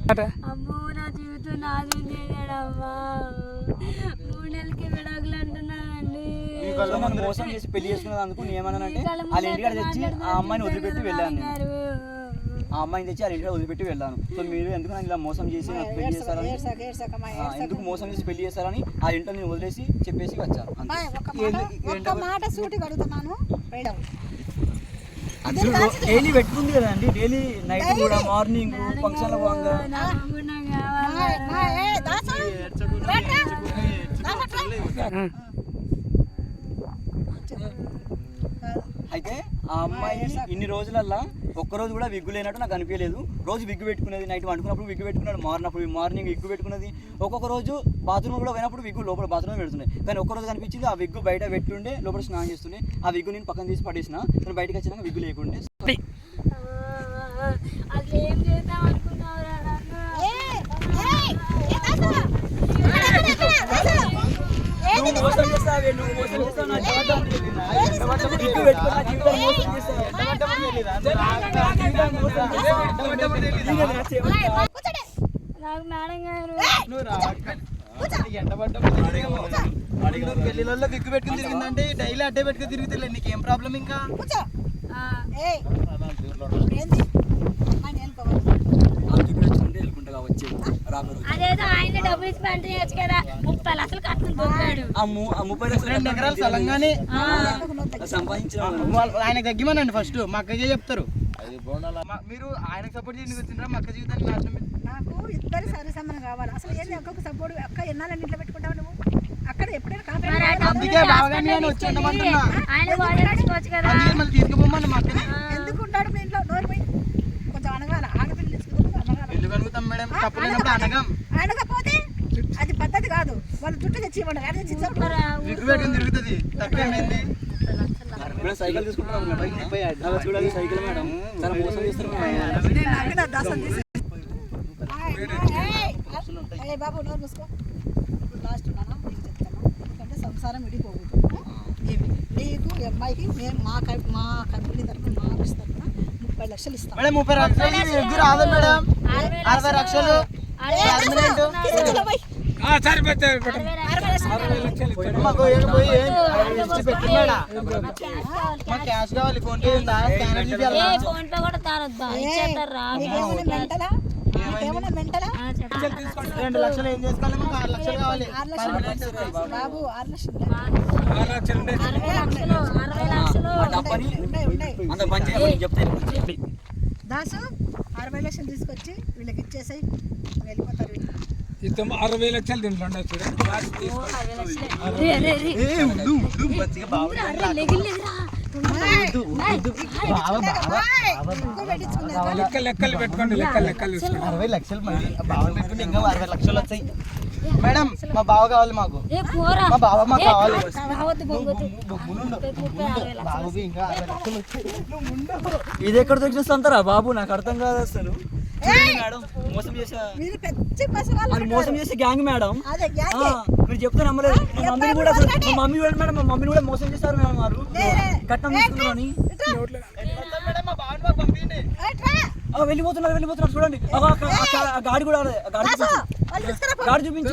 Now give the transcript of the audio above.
అమ్మో నా జీవితం నాశనం చేశాడమ్మా. 3 నెలలకి విడాకులు అంటున్నానండి. నన్ను మోసం చేసి పెళ్లి చేసుకున్నందుకు నేనేమన్నానంటే వాళ్ళ ఇంటికాడ తెచ్చి ఆ అమ్మాయిని వదిలిపెట్టి వెళ్ళాను. ఆ అమ్మాయిని తెచ్చి వాళ్ళ ఇంటికాడ వదిలిపెట్టి వెళ్ళాను. సో మీరు ఎందుకు నన్ను ఇలా మోసం చేసి నాకు పెళ్లి చేస్తారని, ఎందుకు మోసం చేసి పెళ్లి చేస్తారని ఆ ఇంట్లో నేను వదిలేసి చెప్పేసి వచ్చాను. డైలీ పెట్టుకుంది కదండి, డైలీ నైట్ కూడా మార్నింగ్ ఫంక్షన్లో పోగా అయితే ఆ అమ్మాయి ఇన్ని రోజులల్లా ఒక్కరోజు కూడా విగ్గు లేనట్టు నాకు అనిపించలేదు. రోజు విగ్గు పెట్టుకునేది, నైట్ వండుకున్నప్పుడు విగ్గు పెట్టుకున్నాడు, మార్నింగ్ విగ్గు పెట్టుకున్నది. ఒక్కొక్క రోజు బాత్రూమ్ కూడా పోయినప్పుడు విగ్గు లోపల బాత్రూమ్ పెడుతున్నాయి. కానీ ఒక్కరోజు కనిపించింది ఆ విగ్గు బయట పెట్టుండే, లోపల స్నానం చేస్తుండే. ఆ విగ్గు నేను పక్కన తీసి పడేసిన. నేను బయటకు వచ్చినాక విగ్గు లేకుండే. పెళ్లిలో విగ్గు పెట్టుకుని తిరిగిందంటే డైలీ అడ్డే పెట్టుకుని తిరుగుతుంది. నీకేం ప్రాబ్లం? ఇంకా అదేదో ఆయన డబ్బులు ఇచ్చి పంట చేయొచ్చు కదా. 30 లక్షలు కట్టుకుని దొరికాడు. 30 లక్షలు 2 ఎకరాలు స్థలంగానే సంపాదించిన ఆయన తగ్గిమనండి. ఫస్ట్ మా అక్కగే చెప్తారు. మీరు ఆయనకు సపోర్ట్ చేయడానికి వచ్చిండ్రా? మా అక్క జీవితాన్ని నాశనం. నాకు ఇద్దరు సరిసమానం కావాలి. అసలు ఏంది అక్కకు సపోర్ట్? అక్క ఎన్నాళ్ళని ఇంట్లో పెట్టుకుంటావు నువ్వు? అక్కడ ఎప్పుడైనా అందుకే బాగానే వచ్చేయమంటున్నా. మళ్ళీ తీసుకుపోమని మా అక్కని. ఎందుకు ఉంటాడు మీ ఇంట్లో? నోరు పోయి కొంచెం అనగాల. ఆడపిల్లలు తీసుకుంటూ అనగాల. ఇల్లు కనుగుతాం మేడం, తప్పులేనప్పుడు అనగాం. అనకపోతే అది పద్ధతి కాదు. వాళ్ళు చుట్టూ తెచ్చి ఇవ్వండి. విగ్గు పెట్టుకుని తిరుగుతుంది. తప్పేమైంది? సైకిల్ తీసుకుంటాం చూడాలి. సైకిల్ మేడం చాలా మోసం చేస్తారు. బాబు నోరు మూసుకో. లాస్ట్ ఉన్నానా నీకు చెప్తాను. ఎందుకంటే సంసారం విడిపోకూడదు. నీకు అమ్మాయికి మేము మా కంపెనీ తరఫున మా ఆఫీస్ తరఫున 30 లక్షలు ఇస్తాం. మేడం 30 లక్షలు ఎగ్గు రాదు మేడం. 60 లక్షలు క్యాష్ కావాలి. ఫోన్ పే ఉందా? 2 లక్షలు ఏం చేసుకోవాలి? మాకు 6 లక్షలు కావాలి. బాబు 6 లక్షలు దాసు 60 లక్షలు తీసుకొచ్చి వీళ్ళకి ఇచ్చేసాయి. వెళ్ళిపోతారు. 60 లక్షలు దీంట్లో లెక్కలు పెట్టుకోండి. లెక్కలు 60 లక్షలు మళ్ళీ బావ పెట్టుకుంటే ఇంకా 60 లక్షలు వచ్చాయి. మేడం మా బావ కావాలి. మాకు మా బావ మాకు కావాలి. ఇది ఎక్కడ దొరికిస్తారా బాబు? నాకు అర్థం కాదు అసలు. మేడం మోసం చేసే గ్యాంగ్ మేడం. మీరు చెప్తే నమ్మలేదు. మా మమ్మీని కూడా మోసం చేస్తారు మేడం. వారు కట్నం తీసుకున్నారని వెళ్ళిపోతున్నారు చూడండి. గాడి కూడా గాడి చూపించి